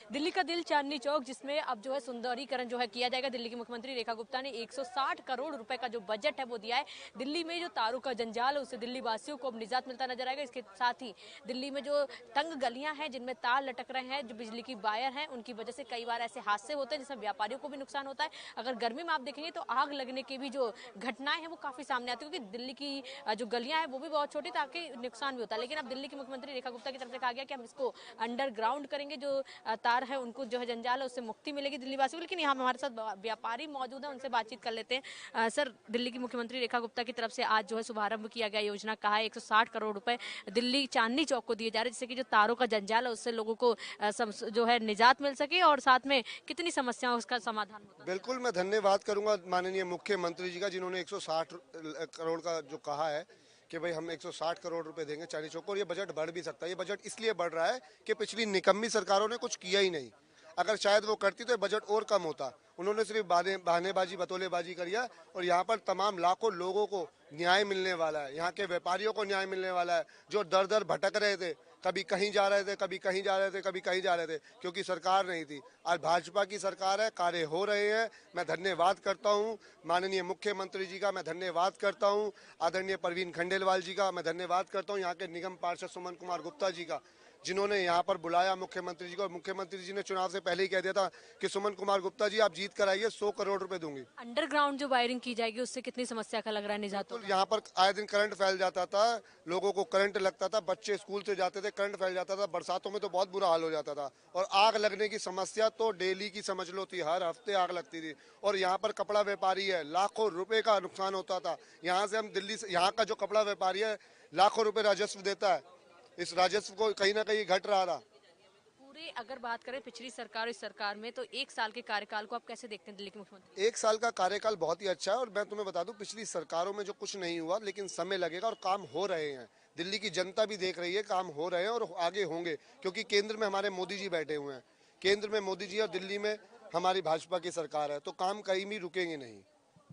दिल्ली का दिल चांदनी चौक, जिसमें अब जो है सुंदरीकरण जो है किया जाएगा। दिल्ली की मुख्यमंत्री रेखा गुप्ता ने 160 करोड़ रुपए का जो बजट है वो दिया है। दिल्ली में जो तारों का जंजाल है उससे दिल्ली वासियों को अब निजात मिलता नजर आएगा। इसके साथ ही दिल्ली में जो तंग गलियां हैं जिनमें तार लटक रहे हैं, जो बिजली की वायर हैं, उनकी वजह से कई बार ऐसे हादसे होते हैं जिसमें व्यापारियों को भी नुकसान होता है। अगर गर्मी में आप देखेंगे तो आग लगने की भी जो घटनाएं हैं वो काफी सामने आती है, क्योंकि दिल्ली की जो गलियां हैं वो भी बहुत छोटी, ताकि नुकसान भी होता है। लेकिन अब दिल्ली की मुख्यमंत्री रेखा गुप्ता की तरफ से कहा गया कि हम इसको अंडरग्राउंड करेंगे, जो तार है उनको जो है जंजाल है उससे मुक्ति मिलेगी दिल्ली वासियों को। लेकिन यहाँ हमारे साथ व्यापारी मौजूद है, उनसे बातचीत कर लेते हैं। सर, दिल्ली की मुख्यमंत्री रेखा गुप्ता की तरफ से आज जो है शुभारंभ किया गया योजना का है 160 करोड़ रुपए दिल्ली चांदनी चौक को दिए जा रहे हैं, जिससे कि जो तारों का जंजाल है उससे लोगों को जो है निजात मिल सके, और साथ में कितनी समस्याओं उसका समाधान होता है। बिल्कुल, मैं धन्यवाद करूंगा माननीय मुख्यमंत्री जी का, जिन्होंने 160 करोड़ का जो कहा है कि भाई हम 160 करोड़ रुपए देंगे चांदनी चौक को, और ये बजट बढ़ भी सकता है। ये बजट इसलिए बढ़ रहा है कि पिछली निकम्मी सरकारों ने कुछ किया ही नहीं। अगर शायद वो करती तो ये बजट और कम होता। उन्होंने सिर्फ बहानेबाजी बतौलेबाजी करी है, और यहाँ पर तमाम लाखों लोगों को न्याय मिलने वाला है, यहाँ के व्यापारियों को न्याय मिलने वाला है, जो दर दर भटक रहे थे, कभी कहीं जा रहे थे, कभी कहीं जा रहे थे, कभी कहीं जा रहे थे, क्योंकि सरकार नहीं थी। आज भाजपा की सरकार है, कार्य हो रहे हैं। मैं धन्यवाद करता हूं माननीय मुख्यमंत्री जी का, मैं धन्यवाद करता हूं आदरणीय परवीन खंडेलवाल जी का, मैं धन्यवाद करता हूं यहाँ के निगम पार्षद सुमन कुमार गुप्ता जी का, जिन्होंने यहाँ पर बुलाया मुख्यमंत्री जी को। और मुख्यमंत्री जी ने चुनाव से पहले ही कह दिया था कि सुमन कुमार गुप्ता जी आप जीत कर आइए, 100 करोड़ रुपए दूंगी। अंडरग्राउंड जो वायरिंग की जाएगी उससे कितनी समस्या का लग रहा है निजात होगा? यहाँ पर आए दिन करंट फैल जाता था, लोगों को करंट लगता था, बच्चे स्कूल से जाते थे, करंट फैल जाता था, बरसातों में तो बहुत बुरा हाल हो जाता था। और आग लगने की समस्या तो डेली की समझ लो थी, हर हफ्ते आग लगती थी। और यहाँ पर कपड़ा व्यापारी है, लाखों रुपए का नुकसान होता था। यहाँ से हम दिल्ली से, यहाँ का जो कपड़ा व्यापारी है लाखों रुपए राजस्व देता है, इस राजस्व को कहीं ना कहीं घट रहा था। पूरे अगर बात करें पिछली सरकार इस सरकार में, तो एक साल के कार्यकाल को आप कैसे देखते हैं दिल्ली के मुख्यमंत्री? एक साल का कार्यकाल बहुत ही अच्छा है, और मैं तुम्हें बता दूं पिछली सरकारों में जो कुछ नहीं हुआ, लेकिन समय लगेगा और काम हो रहे हैं। दिल्ली की जनता भी देख रही है, काम हो रहे हैं और आगे होंगे, क्योंकि केंद्र में हमारे मोदी जी बैठे हुए हैं। केंद्र में मोदी जी और दिल्ली में हमारी भाजपा की सरकार है, तो काम कहीं भी रुकेंगे नहीं।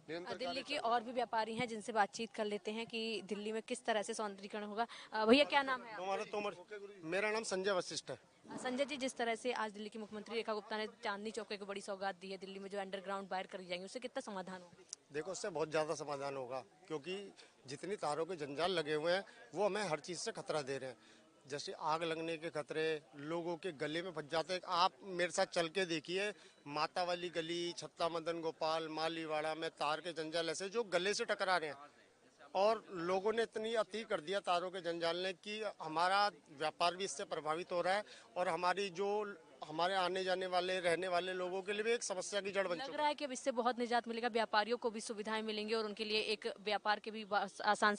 दिल्ली के और भी व्यापारी हैं जिनसे बातचीत कर लेते हैं कि दिल्ली में किस तरह से सौंदर्यीकरण होगा। भैया, क्या नाम है आपका? मेरा नाम संजय वशिष्ठ है। संजय जी, जिस तरह से आज दिल्ली की मुख्यमंत्री रेखा गुप्ता ने चांदनी चौक को बड़ी सौगात दी है, दिल्ली में जो अंडरग्राउंड वायर करी जाएंगे उससे कितना समाधान होगा? देखो, उससे बहुत ज़्यादा समाधान होगा, क्योंकि जितनी तारों के जंजाल लगे हुए हैं वो हमें हर चीज़ से खतरा दे रहे हैं। जैसे आग लगने के खतरे, लोगों के गले में फंस जाते हैं। आप मेरे साथ चल के देखिए, माता वाली गली, छत्ता मदन गोपाल, मालीवाड़ा में तार के जंजाल ऐसे जो गले से टकरा रहे हैं। और लोगों ने इतनी अति कर दिया तारों के जंजाल ने कि हमारा व्यापार भी इससे प्रभावित हो रहा है, और हमारी जो हमारे आने जाने वाले रहने वाले लोगों के लिए भी एक समस्या की जड़ बन चुकी है। लग रहा है कि अब इससे बहुत निजात मिलेगा, व्यापारियों को भी सुविधाएं मिलेंगी और उनके लिए एक व्यापार के भी आसान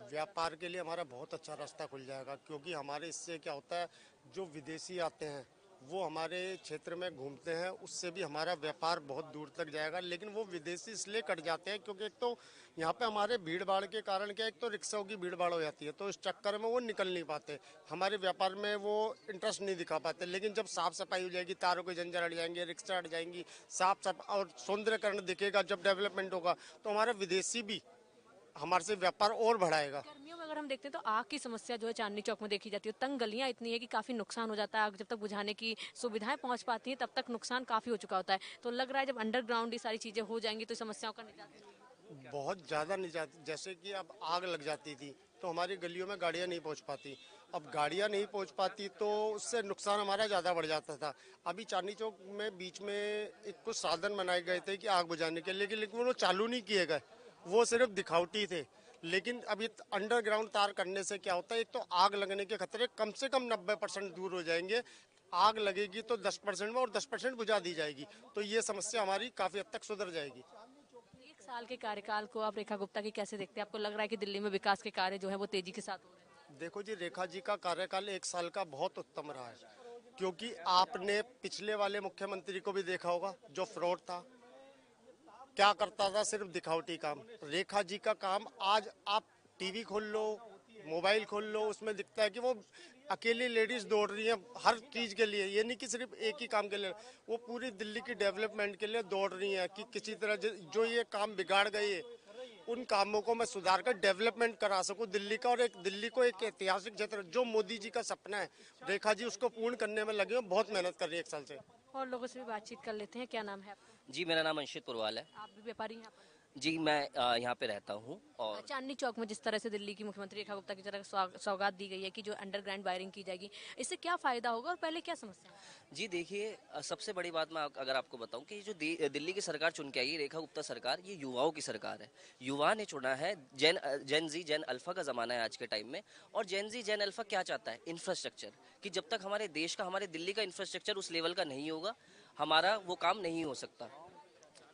व्यापार के लिए हमारा बहुत अच्छा रास्ता खुल जाएगा, क्योंकि हमारे इससे क्या होता है, जो विदेशी आते हैं वो हमारे क्षेत्र में घूमते हैं, उससे भी हमारा व्यापार बहुत दूर तक जाएगा। लेकिन वो विदेशी इसलिए कट जाते हैं क्योंकि एक तो यहाँ पे हमारे भीड़ भाड़ के कारण क्या, एक तो रिक्शाओं की भीड़ भाड़ हो जाती है, तो इस चक्कर में वो निकल नहीं पाते, हमारे व्यापार में वो इंटरेस्ट नहीं दिखा पाते। लेकिन जब साफ सफाई हो जाएगी, तारों के जंजाल हट जाएंगे, रिक्शा हट जाएंगी, साफ सफाई और सौंदर्यकरण दिखेगा, जब डेवलपमेंट होगा तो हमारा विदेशी भी हमारे से व्यापार और बढ़ाएगा। गर्मियों में अगर हम देखते हैं तो आग की समस्या जो है चांदनी चौक में देखी जाती है। तंग गलियां इतनी है कि काफी नुकसान हो जाता है। आग जब तक बुझाने की सुविधाएं पहुंच पाती हैं तब तक नुकसान काफी हो चुका होता है। तो लग रहा है जब अंडरग्राउंड ये सारी चीजें हो जाएंगी तो समस्याओं का निजात बहुत ज़्यादा निजात। जैसे कि अब आग लग जाती थी तो हमारी गलियों में गाड़ियां नहीं पहुंच पाती, अब गाड़ियां नहीं पहुंच पाती तो उससे नुकसान हमारा ज़्यादा बढ़ जाता था। अभी चांदनी चौक में बीच में एक कुछ साधन बनाए गए थे कि आग बुझाने के, लेकिन वो चालू नहीं किए गए, वो सिर्फ दिखावटी थे। लेकिन अभी अंडरग्राउंड तार करने से क्या होता है, एक तो आग लगने के खतरे कम से कम 90% दूर हो जाएंगे। आग लगेगी तो 10% में, और 10% बुझा दी जाएगी, तो ये समस्या हमारी काफ़ी हद तक सुधर जाएगी। एक साल के कार्यकाल को आप रेखा गुप्ता की कैसे देखते हैं? आपको लग रहा है कि दिल्ली में विकास के कार्य जो है वो तेजी के साथ हो रहे हैं? देखो जी, रेखा जी का कार्यकाल एक साल का बहुत उत्तम रहा है, क्योंकि आपने पिछले वाले मुख्यमंत्री को भी देखा होगा जो फ्रॉड था, क्या करता था, सिर्फ दिखावटी काम। रेखा जी का काम आज आप टीवी खोल लो, मोबाइल खोल लो, उसमें दिखता है कि वो अकेली लेडीज दौड़ रही हैं हर चीज के लिए। ये नहीं कि सिर्फ एक ही काम के लिए, वो पूरी दिल्ली की डेवलपमेंट के लिए दौड़ रही हैं कि किसी तरह जो ये काम बिगाड़ गए उन कामों को मैं सुधार कर डेवलपमेंट करा सकूं दिल्ली का, और एक दिल्ली को एक ऐतिहासिक क्षेत्र जो मोदी जी का सपना है, रेखा जी उसको पूर्ण करने में लगे हैं, बहुत मेहनत कर रही है 1 साल से। और लोगों से भी बातचीत कर लेते हैं। क्या नाम है आपका? जी, मेरा नाम अंशित पुरवाल है। आप भी व्यापारी हैं यहाँ पर? जी, मैं यहाँ पे रहता हूँ। और चांदनी चौक में जिस तरह से दिल्ली की मुख्यमंत्री रेखा गुप्ता की तरह सौगात दी गई है कि जो अंडरग्राउंड वायरिंग की जाएगी, इससे क्या फायदा होगा और पहले क्या समस्या है? जी देखिए, सबसे बड़ी बात मैं अगर आपको बताऊं कि जो दिल्ली की सरकार चुन के आई है, रेखा गुप्ता सरकार, ये युवाओं की सरकार है। युवा ने चुना है। जेन जी, जेन अल्फा का ज़माना है आज के टाइम में। और जेन जी, जेन अल्फा क्या चाहता है? इंफ्रास्ट्रक्चर। कि जब तक हमारे देश का, हमारे दिल्ली का इंफ्रास्ट्रक्चर उस लेवल का नहीं होगा, हमारा वो काम नहीं हो सकता।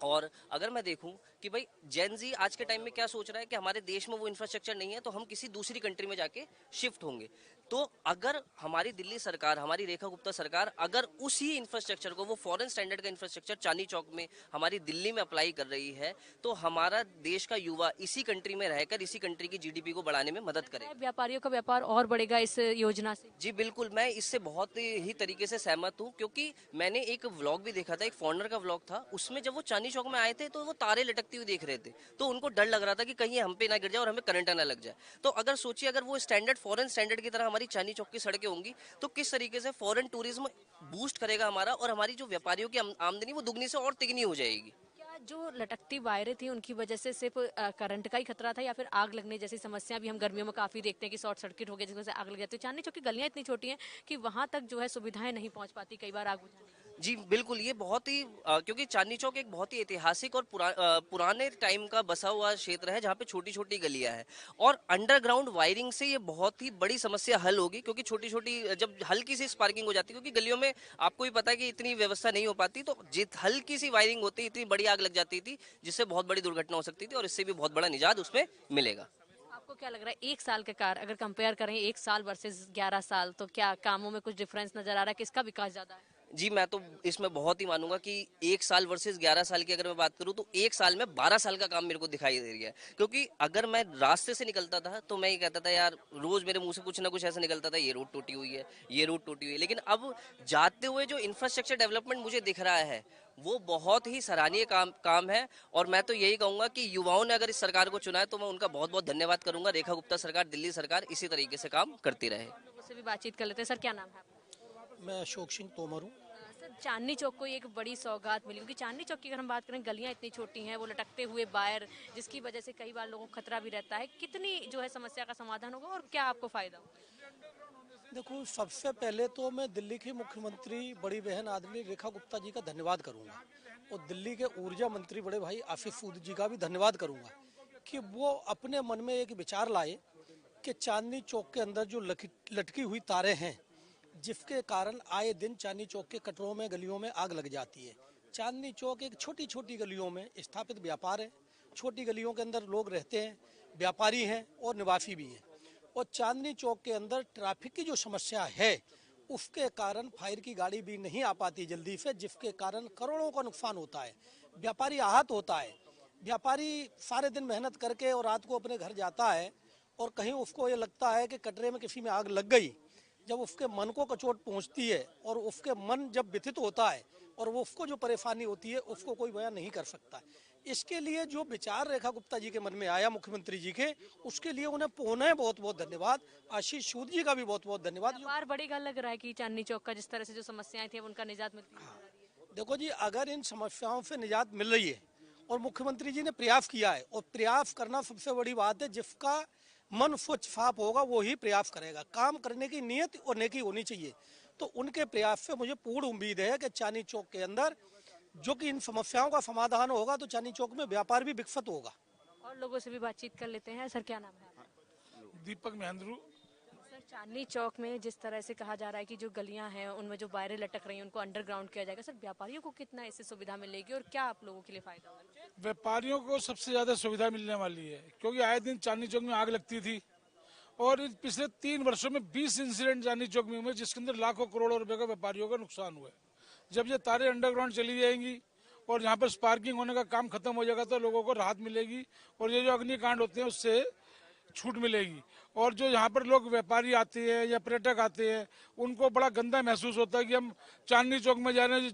और अगर मैं देखूं कि भाई जेन जी आज के टाइम में क्या सोच रहा है कि हमारे देश में वो इंफ्रास्ट्रक्चर नहीं है, तो हम किसी दूसरी कंट्री में जाके शिफ्ट होंगे। तो अगर हमारी दिल्ली सरकार, हमारी रेखा गुप्ता सरकार अगर उसी इंफ्रास्ट्रक्चर को, वो फॉरेन स्टैंडर्ड का इंफ्रास्ट्रक्चर चांदनी चौक में हमारी दिल्ली में अप्लाई कर रही है, तो हमारा देश का युवा इसी कंट्री में रहकर इसी कंट्री की जीडीपी को बढ़ाने में मदद करेगा। व्यापारियों का व्यापार और बढ़ेगा इस योजना से? जी बिल्कुल, मैं इससे बहुत ही तरीके से सहमत हूँ, क्योंकि मैंने एक व्लॉग भी देखा था, एक फॉरेनर का व्लॉग था। उसमें जब वो चांदनी चौक में आए थे तो वो तारे लटकती हुई देख रहे थे, तो उनको डर लग रहा था कि कहीं हम पे ना गिर जाए और हमें करंट ना लग जाए। तो अगर सोचिए, अगर वो स्टैंडर्ड, फॉरेन स्टैंडर्ड की तरह हमारी चांदनी चौक की सड़कें होंगी, तो किस तरीके से फॉरेन टूरिज्म बूस्ट करेगा हमारा, और हमारी जो व्यापारियों की आमदनी वो दुगनी से और तिगनी हो जाएगी। क्या जो लटकती वायरें थी उनकी वजह से सिर्फ करंट का ही खतरा था, या फिर आग लगने जैसी समस्या भी हम गर्मियों में काफी देखते हैं कि शॉर्ट सर्किट हो गया जिसमें से आग लग जाती है? चांदनी चौक की गलियां इतनी छोटी हैं कि वहां तक जो है सुविधाएं नहीं पहुंच पाती कई बार आग बुझाने की। जी बिल्कुल, ये बहुत ही क्योंकि चांदनी चौक एक बहुत ही ऐतिहासिक और पुराने टाइम का बसा हुआ क्षेत्र है, जहाँ पे छोटी छोटी गलियां हैं। और अंडरग्राउंड वायरिंग से ये बहुत ही बड़ी समस्या हल होगी, क्योंकि छोटी छोटी जब हल्की सी स्पार्किंग हो जाती है, क्योंकि गलियों में आपको भी पता है कि इतनी व्यवस्था नहीं हो पाती, तो हल्की सी वायरिंग होती, इतनी बड़ी आग लग जाती थी, जिससे बहुत बड़ी दुर्घटना हो सकती थी, और इससे भी बहुत बड़ा निजात उसमें मिलेगा। आपको क्या लग रहा है 1 साल का कार्य अगर कंपेयर करें 1 साल वर्सेस 11 साल, तो क्या कामों में कुछ डिफरेंस नजर आ रहा है? किसका विकास ज्यादा है? जी, मैं तो इसमें बहुत ही मानूंगा कि 1 साल वर्सेस 11 साल की अगर मैं बात करूं, तो 1 साल में 12 साल का काम मेरे को दिखाई दे रहा है। क्योंकि अगर मैं रास्ते से निकलता था तो मैं ये कहता था, यार रोज मेरे मुंह से कुछ ना कुछ ऐसा निकलता था, ये रोड टूटी हुई है, ये रोड टूटी हुई है। लेकिन अब जाते हुए जो इंफ्रास्ट्रक्चर डेवलपमेंट मुझे दिख रहा है, वो बहुत ही सराहनीय काम है। और मैं तो यही कहूंगा कि युवाओं ने अगर इस सरकार को चुना है, तो मैं उनका बहुत बहुत धन्यवाद करूंगा। रेखा गुप्ता सरकार, दिल्ली सरकार इसी तरीके से काम करती रहे। लोगों से भी बातचीत कर लेते हैं। सर, क्या नाम है आपका? मैं अशोक सिंह तोमर हूँ। सर, चांदनी चौक को एक बड़ी सौगात मिली, क्योंकि चांदनी चौक की अगर हम बात करें, गलियां इतनी छोटी हैं, वो लटकते हुए वायर, जिसकी वजह से कई बार लोगों को खतरा भी रहता है। कितनी जो है समस्या का समाधान होगा और क्या आपको फायदा होगा? देखो, सबसे पहले तो मैं दिल्ली की मुख्यमंत्री बड़ी बहन आदरणीय रेखा गुप्ता जी का धन्यवाद करूंगा, और दिल्ली के ऊर्जा मंत्री बड़े भाई आसिफ सूद जी का भी धन्यवाद करूंगा कि वो अपने मन में एक विचार लाए कि चांदनी चौक के अंदर जो लटकी हुई तारें हैं, जिसके कारण आए दिन चांदनी चौक के कटरों में, गलियों में आग लग जाती है। चांदनी चौक एक छोटी छोटी गलियों में स्थापित व्यापार है। छोटी गलियों के अंदर लोग रहते हैं, व्यापारी हैं और निवासी भी हैं। और चांदनी चौक के अंदर ट्रैफिक की जो समस्या है, उसके कारण फायर की गाड़ी भी नहीं आ पाती जल्दी से, जिसके कारण करोड़ों का नुकसान होता है, व्यापारी आहत होता है। व्यापारी सारे दिन मेहनत करके और रात को अपने घर जाता है, और कहीं उसको ये लगता है कि कटरे में किसी में आग लग गई। जब उसके मन को कचोट पहुंचती है और उसके मन जब व्यथित होता है, और वो उसको जो परेशानी होती है उसको कोई बयान नहीं कर सकता। इसके लिए जो विचार रेखा गुप्ता जी के मन में आया, मुख्यमंत्री जी के, उसके लिए उन्हें पुनः बहुत बहुत धन्यवाद। आशीष सूद जी का भी बहुत बहुत धन्यवाद। बार बढ़ेगा लग रहा है कि चांदनी चौक का जिस तरह से जो समस्याएं थी, अब उनका निजात मिलती है। देखो जी, अगर इन समस्याओं से निजात मिल रही है और मुख्यमंत्री जी ने प्रयास किया है, और प्रयास करना सबसे बड़ी बात है, जिसका मन स्वच्छ साफ होगा वो ही प्रयास करेगा। काम करने की नीयत और नेकी होनी चाहिए। तो उनके प्रयास से मुझे पूर्ण उम्मीद है कि चांदनी चौक के अंदर जो कि इन समस्याओं का समाधान होगा, तो चांदनी चौक में व्यापार भी विकसित होगा। और लोगों से भी बातचीत कर लेते हैं। सर, क्या नाम है आपका? दीपक महेंद्रू। सर, चांदनी चौक में जिस तरह से कहा जा रहा है कि जो गलियां हैं उनमें जो वायरें लटक रही हैं उनको अंडरग्राउंड किया जाएगा, सर व्यापारियों को कितना इससे सुविधा मिलेगी और क्या आप लोगों के लिए फायदा होगा? व्यापारियों को सबसे ज्यादा सुविधा मिलने वाली है, क्योंकि आए दिन चांदनी चौक में आग लगती थी, और इन पिछले 3 वर्षों में 20 इंसिडेंट चांदनी चौक में हुए, जिसके अंदर लाखों करोड़ों रुपए का व्यापारियों का नुकसान हुआ है। जब ये तारे अंडरग्राउंड चली जाएंगी और यहाँ पर स्पार्किंग होने का काम खत्म हो जाएगा, तो लोगों को राहत मिलेगी, और ये जो अग्निकांड होते हैं उससे छूट मिलेगी। और जो यहाँ पर लोग व्यापारी आते हैं या पर्यटक आते हैं उनको बड़ा गंदा महसूस होता है कि हम चांदनी चौक में जा रहे हैं,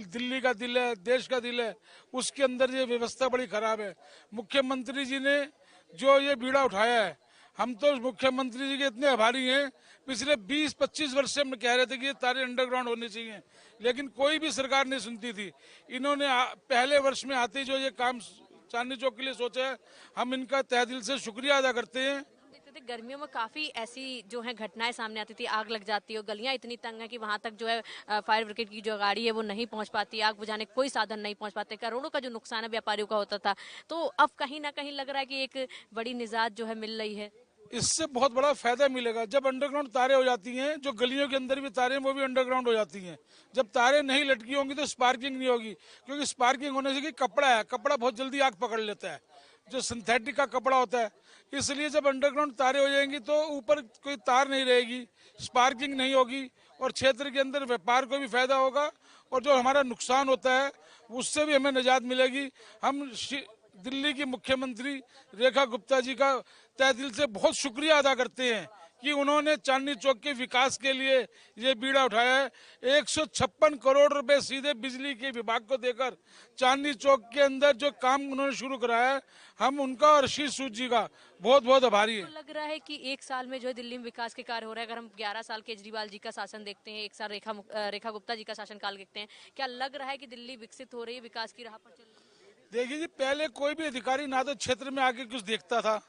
दिल्ली का दिल है, देश का दिल है, उसके अंदर ये व्यवस्था बड़ी खराब है। मुख्यमंत्री जी ने जो ये बीड़ा उठाया है, हम तो मुख्यमंत्री जी के इतने आभारी हैं। पिछले 20-25 वर्ष से हम कह रहे थे कि ये तारे अंडरग्राउंड होने चाहिए, लेकिन कोई भी सरकार नहीं सुनती थी। इन्होंने पहले वर्ष में आते जो ये काम चांदनी चौक के लिए सोचा है, हम इनका तहे दिल से शुक्रिया अदा करते हैं। देखते थे गर्मियों में काफी ऐसी जो है घटनाएं सामने आती थी, आग लग जाती है, गलियां इतनी तंग है कि वहां तक जो है फायर ब्रिगेड की जो गाड़ी है वो नहीं पहुंच पाती, आग बुझाने कोई साधन नहीं पहुंच पाते, करोड़ों का जो नुकसान है व्यापारियों का होता था। तो अब कहीं ना कहीं लग रहा है कि एक बड़ी निजात जो है मिल रही है। इससे बहुत बड़ा फायदा मिलेगा। जब अंडरग्राउंड तारे हो जाती हैं, जो गलियों के अंदर भी तारे हैं वो भी अंडरग्राउंड हो जाती हैं। जब तारे नहीं लटकी होंगी तो स्पार्किंग नहीं होगी, क्योंकि स्पार्किंग होने से कि कपड़ा है, कपड़ा बहुत जल्दी आग पकड़ लेता है, जो सिंथेटिक का कपड़ा होता है। इसलिए जब अंडरग्राउंड तारे हो जाएंगी तो ऊपर कोई तार नहीं रहेगी, स्पार्किंग नहीं होगी और क्षेत्र के अंदर व्यापार को भी फायदा होगा और जो हमारा नुकसान होता है उससे भी हमें निजात मिलेगी। हम दिल्ली की मुख्यमंत्री रेखा गुप्ता जी का तहे दिल से बहुत शुक्रिया अदा करते हैं कि उन्होंने चांदनी चौक के विकास के लिए ये बीड़ा उठाया है। 156 करोड़ रुपए सीधे बिजली के विभाग को देकर चांदनी चौक के अंदर जो काम उन्होंने शुरू कराया है, हम उनका और आशीष सूद जी का बहुत बहुत आभारी है। तो लग रहा है कि एक साल में जो है दिल्ली में विकास के कार्य हो रहे हैं। अगर हम 11 साल केजरीवाल जी का शासन देखते हैं, एक साल रेखा गुप्ता जी का शासनकाल देखते हैं, क्या लग रहा है कि दिल्ली विकसित हो रही है, विकास की राह पर चल रही है? देखिए जी, पहले कोई भी अधिकारी ना तो क्षेत्र में आके कुछ देखता था,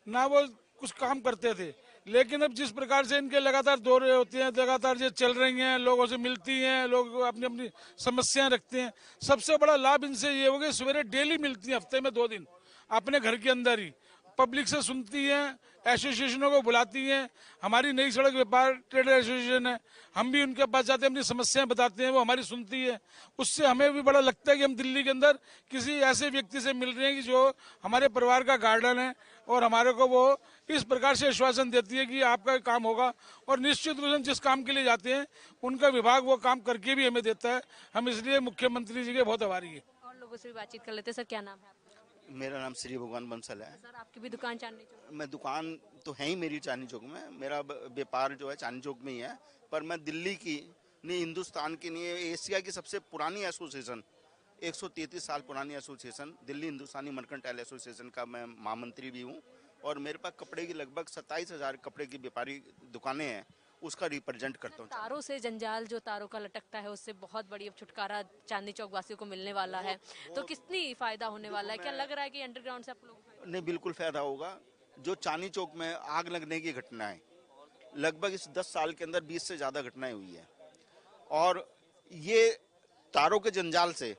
ना वो कुछ काम करते थे, लेकिन अब जिस प्रकार से इनके लगातार दौरे होते हैं, लगातार ये चल रही हैं, लोगों से मिलती हैं, लोग अपनी अपनी समस्याएं रखते हैं। सबसे बड़ा लाभ इनसे ये हो गया, सवेरे डेली मिलती हैं, हफ्ते में 2 दिन अपने घर के अंदर ही, पब्लिक से सुनती हैं, एसोसिएशनों को बुलाती हैं। हमारी नई सड़क व्यापार ट्रेड एसोसिएशन है, हम भी उनके पास जाते हैं, अपनी समस्याएं बताते हैं, वो हमारी सुनती है। उससे हमें भी बड़ा लगता है कि हम दिल्ली के अंदर किसी ऐसे व्यक्ति से मिल रहे हैं कि जो हमारे परिवार का गार्डन है और हमारे को वो इस प्रकार से आश्वासन देती है कि आपका काम होगा। और निश्चित रूप से जिस काम के लिए जाते हैं उनका विभाग वो काम करके भी हमें देता है। हम इसलिए मुख्यमंत्री जी के बहुत आभारी है। और लोगों से भी बातचीत कर लेते हैं। सर क्या नाम है आपका? मेरा नाम श्री भगवान बंसल है। सर आपकी भी दुकान चांदनी चौक? मैं दुकान तो है ही मेरी चांदनी चौक में, मेरा व्यापार जो है चांदनी चौक में ही है, पर मैं दिल्ली की नहीं, हिंदुस्तान की नहीं, एशिया की सबसे पुरानी एसोसिएशन, 133 साल पुरानी एसोसिएशन दिल्ली हिंदुस्तानी मर्केंटाइल एसोसिएशन का मैं महामंत्री भी हूँ। और मेरे पास कपड़े की लगभग 27,000 कपड़े की व्यापारी दुकानें हैं, उसका रिप्रेजेंट करता हूँ। तारों से जंजाल जो तारों का लटकता है उससे बहुत बड़ी अब छुटकारा चांदनी चौक वासियों को मिलने वाला है, तो कितनी फायदा होने वाला है? क्या लग रहा है कि अंडरग्राउंड से आप लोग? नहीं, बिल्कुल फायदा होगा। जो चांदनी चौक में आग लगने की घटनाएं लगभग इस 10 साल के अंदर 20 से ज़्यादा घटनाएं हुई है, और ये तारों के जंजाल से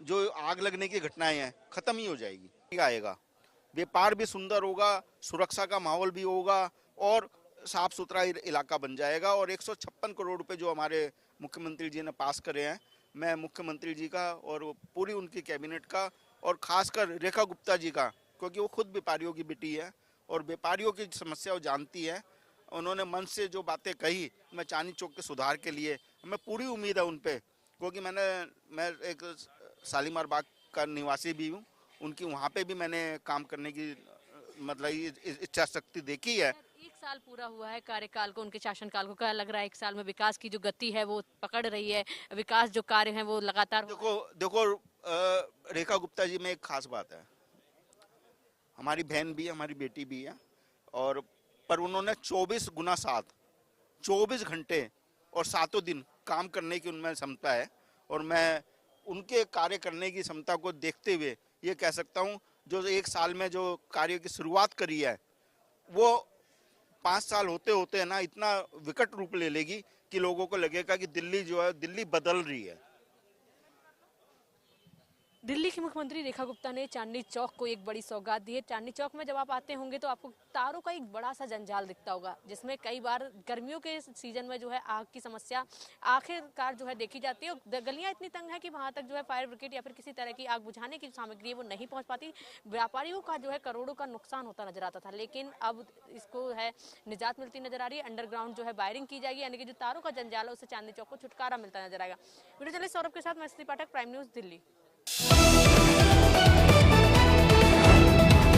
जो आग लगने की घटनाएं हैं खत्म ही हो जाएगी। आएगा, व्यापार भी सुंदर होगा, सुरक्षा का माहौल भी होगा और साफ सुथरा इलाका बन जाएगा। और 156 करोड़ रुपए जो हमारे मुख्यमंत्री जी ने पास करे हैं, मैं मुख्यमंत्री जी का और पूरी उनकी कैबिनेट का और खासकर रेखा गुप्ता जी का, क्योंकि वो खुद व्यापारियों की बेटी है और व्यापारियों की समस्या वो जानती है। उन्होंने मन से जो बातें कही, मैं चांदनी चौक के सुधार के लिए, हमें पूरी उम्मीद है उन पर, क्योंकि मैं एक शालीमार बाग का निवासी भी हूँ, उनकी वहाँ पे भी मैंने काम करने की मतलब इच्छा शक्ति देखी है। 1 साल पूरा हुआ है कार्यकाल को, उनके शासनकाल को। क्या लग रहा है 1 साल में विकास की जो गति है वो पकड़ रही है, विकास जो कार्य है वो लगातार? देखो रेखा गुप्ता जी में एक खास बात है, हमारी बहन भी है, हमारी बेटी भी है, और पर उन्होंने 24 घंटे और 7 दिन काम करने की उनमें क्षमता है। और मैं उनके कार्य करने की क्षमता को देखते हुए ये कह सकता हूँ, जो 1 साल में जो कार्य की शुरुआत करी है वो 5 साल होते होते है ना इतना विकट रूप ले लेगी कि लोगों को लगेगा कि दिल्ली जो है दिल्ली बदल रही है। दिल्ली की मुख्यमंत्री रेखा गुप्ता ने चांदनी चौक को एक बड़ी सौगात दी है। चांदनी चौक में जब आप आते होंगे तो आपको तारों का एक बड़ा सा जंजाल दिखता होगा, जिसमें कई बार गर्मियों के सीजन में जो है आग की समस्या आखिरकार जो है देखी जाती है। और गलियां इतनी तंग है कि वहां तक जो है फायर ब्रिगेड या फिर किसी तरह की आग बुझाने की सामग्री है वो नहीं पहुंच पाती। व्यापारियों का जो है करोड़ों का नुकसान होता नजर आता था, लेकिन अब इसको है निजात मिलती नजर आ रही है। अंडरग्राउंड जो है वायरिंग की जाएगी, यानी कि जो तारों का जंजाल है उससे चांदनी चौक को छुटकारा मिलता नजर आएगा। वीडियो जर्नलिस्ट सौरभ के साथ मैं श्री पाठक, प्राइम न्यूज दिल्ली।